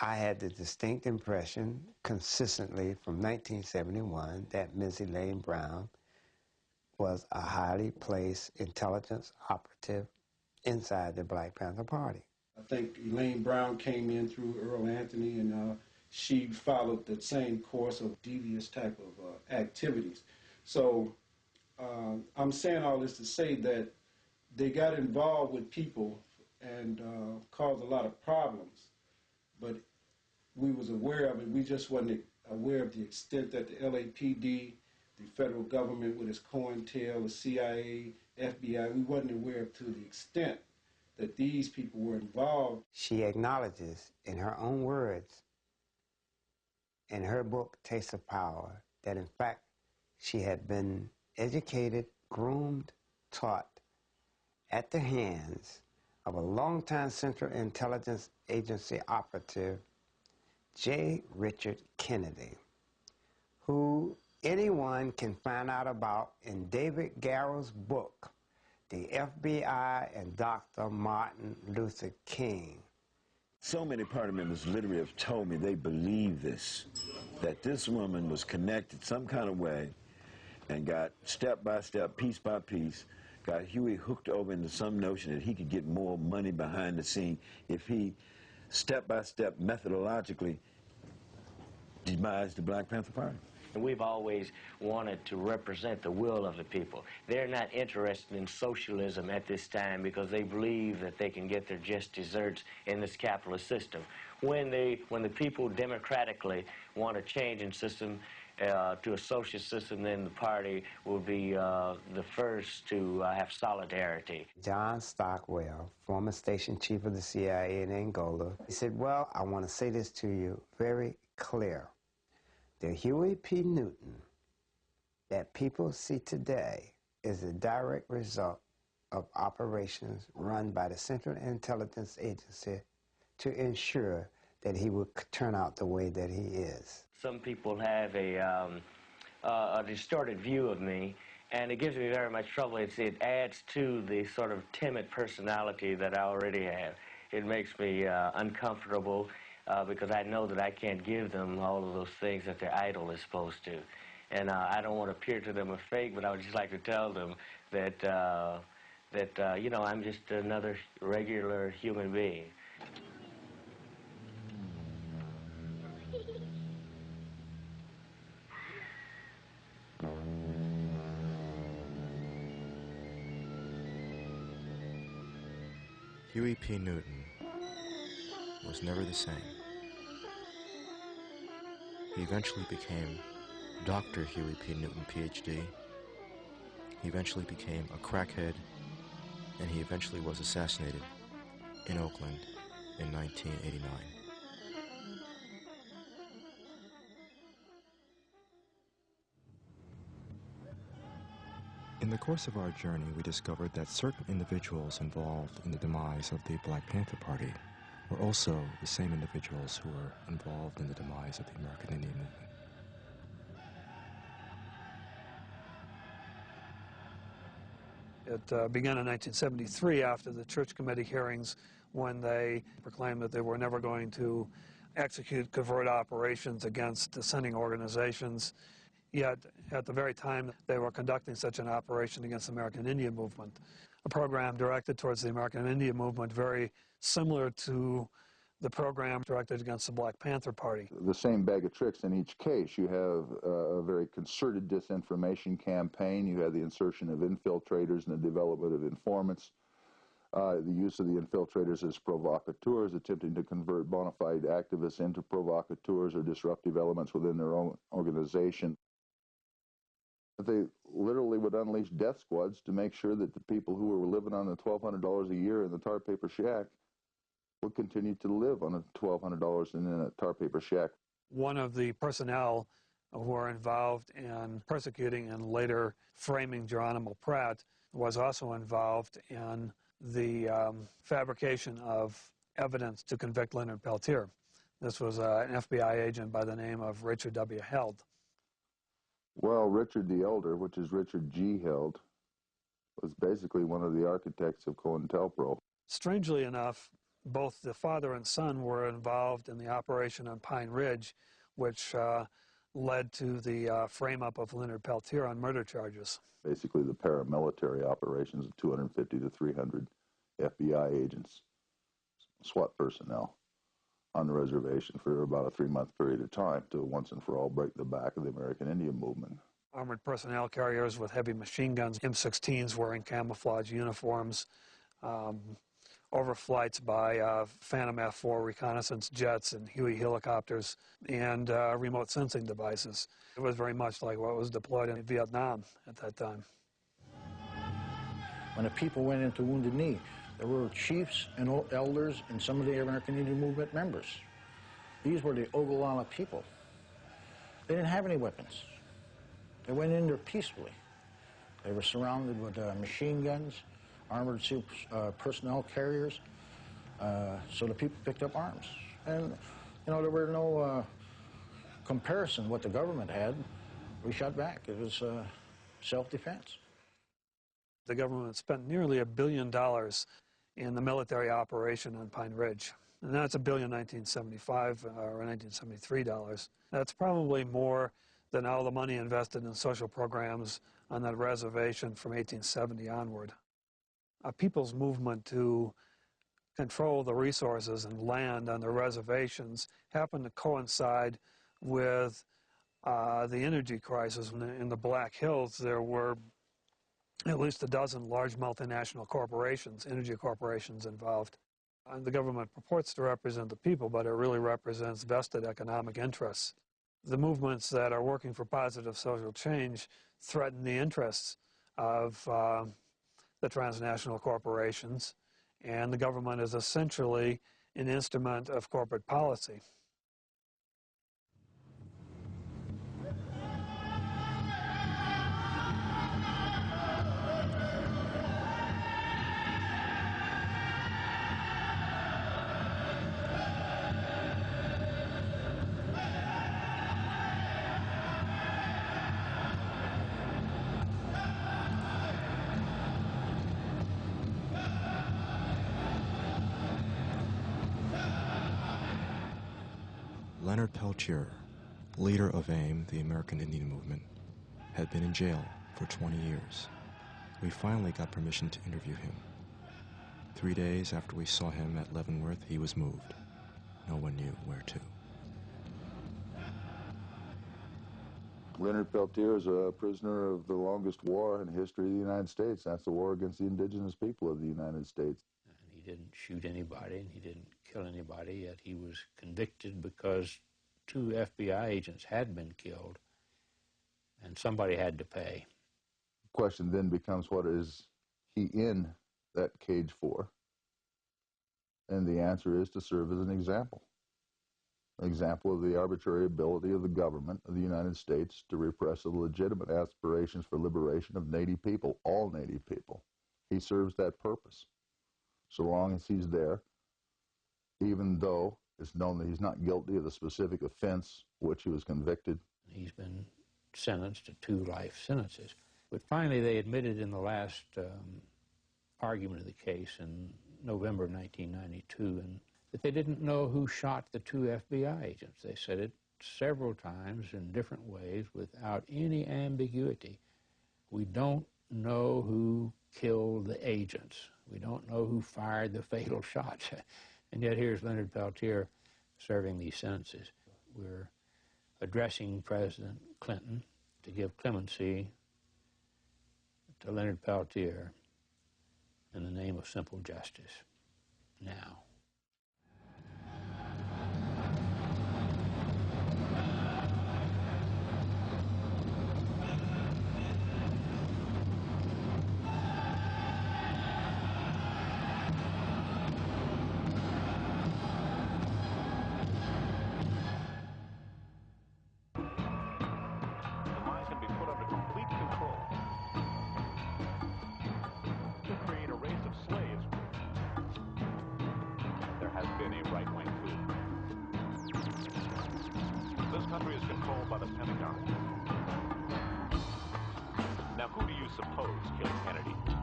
I had the distinct impression consistently from 1971 that Ms. Elaine Brown was a highly placed intelligence operative inside the Black Panther Party. I think Elaine Brown came in through Earl Anthony, and she followed the same course of devious type of activities. So I'm saying all this to say that they got involved with people and caused a lot of problems, but we was aware of it. We just wasn't aware of the extent that the LAPD, the federal government with its COINTEL, the CIA, FBI, we wasn't aware of to the extent that these people were involved. She acknowledges in her own words in her book, Taste of Power, that in fact she had been educated, groomed, taught at the hands of a longtime Central Intelligence Agency operative, J. Richard Kennedy, who anyone can find out about in David Garrow's book, The FBI and Dr. Martin Luther King. So many party members literally have told me they believe this, that this woman was connected some kind of way and got step by step, piece by piece, got Huey hooked over into some notion that he could get more money behind the scene if he step by step methodologically demised the Black Panther Party. And we've always wanted to represent the will of the people. They're not interested in socialism at this time because they believe that they can get their just desserts in this capitalist system. When the people democratically want to change in system to a socialist system, then the party will be the first to have solidarity. John Stockwell, former station chief of the CIA in Angola, he said, well, I want to say this to you very clear. The Huey P. Newton that people see today is a direct result of operations run by the Central Intelligence Agency to ensure that he would turn out the way that he is. Some people have a distorted view of me, and it gives me very much trouble. It adds to the sort of timid personality that I already have. It makes me uncomfortable. Because I know that I can't give them all of those things that their idol is supposed to. And I don't want to appear to them a fake, but I would just like to tell them that, you know, I'm just another regular human being. Huey P. Newton was never the same. He eventually became Dr. Huey P. Newton, Ph.D. He eventually became a crackhead, and he eventually was assassinated in Oakland in 1989. In the course of our journey, we discovered that certain individuals involved in the demise of the Black Panther Party were also the same individuals who were involved in the demise of the American Indian movement. It began in 1973 after the Church Committee hearings, when they proclaimed that they were never going to execute covert operations against dissenting organizations. Yet, at the very time they were conducting such an operation against the American Indian movement, a program directed towards the American Indian movement very similar to the program directed against the Black Panther Party. The same bag of tricks in each case. You have a very concerted disinformation campaign. You have the insertion of infiltrators and the development of informants. The use of the infiltrators as provocateurs, attempting to convert bona fide activists into provocateurs or disruptive elements within their own organization. They literally would unleash death squads to make sure that the people who were living on the $1,200 a year in the tar paper shack would continue to live on the $1,200 in a tar paper shack. One of the personnel who were involved in persecuting and later framing Geronimo Pratt was also involved in the fabrication of evidence to convict Leonard Peltier. This was an FBI agent by the name of Richard W. Held. Well, Richard the Elder, which is Richard G. Held, was basically one of the architects of COINTELPRO. Strangely enough, Both the father and son were involved in the operation on Pine Ridge, which led to the frame-up of Leonard Peltier on murder charges. Basically, the paramilitary operations of 250 to 300 FBI agents, SWAT personnel, on the reservation for about a 3-month period of time to once and for all break the back of the American Indian movement. Armored personnel carriers with heavy machine guns, M16s wearing camouflage uniforms, overflights by Phantom F-4 reconnaissance jets and Huey helicopters, and remote sensing devices. It was very much like what was deployed in Vietnam at that time. When the people went into Wounded Knee, there were chiefs and elders and some of the American Indian Movement members. These were the Ogallala people. They didn't have any weapons. They went in there peacefully. They were surrounded with machine guns, armored personnel carriers, so the people picked up arms. And, you know, there were no comparison what the government had. We shot back. It was self-defense. The government spent nearly $1 billion in the military operation on Pine Ridge. And that's $1 billion in 1975 or 1973 dollars. That's probably more than all the money invested in social programs on that reservation from 1870 onward. A people's movement to control the resources and land on the reservations happened to coincide with the energy crisis. In the Black Hills, there were at least a dozen large multinational corporations, energy corporations involved. And the government purports to represent the people, but it really represents vested economic interests. The movements that are working for positive social change threaten the interests of the transnational corporations, and the government is essentially an instrument of corporate policy. Leonard Peltier, leader of AIM, the American Indian Movement, had been in jail for 20 years. We finally got permission to interview him. 3 days after we saw him at Leavenworth, he was moved. No one knew where to. Leonard Peltier is a prisoner of the longest war in the history of the United States. That's the war against the indigenous people of the United States. And he didn't shoot anybody, and he didn't kill anybody, yet he was convicted because 2 FBI agents had been killed, and somebody had to pay. The question then becomes, what is he in that cage for? And the answer is to serve as an example of the arbitrary ability of the government of the United States to repress the legitimate aspirations for liberation of Native people, all Native people. He serves that purpose. So long as he's there, even though it's known that he's not guilty of the specific offense which he was convicted. He's been sentenced to 2 life sentences. But finally they admitted in the last argument of the case in November of 1992 that they didn't know who shot the 2 FBI agents. They said it several times in different ways without any ambiguity. We don't know who killed the agents. We don't know who fired the fatal shots. And yet here's Leonard Peltier serving these sentences. We're addressing President Clinton to give clemency to Leonard Peltier in the name of simple justice. Now. Country is controlled by the Pentagon. Now, who do you suppose killed Kennedy?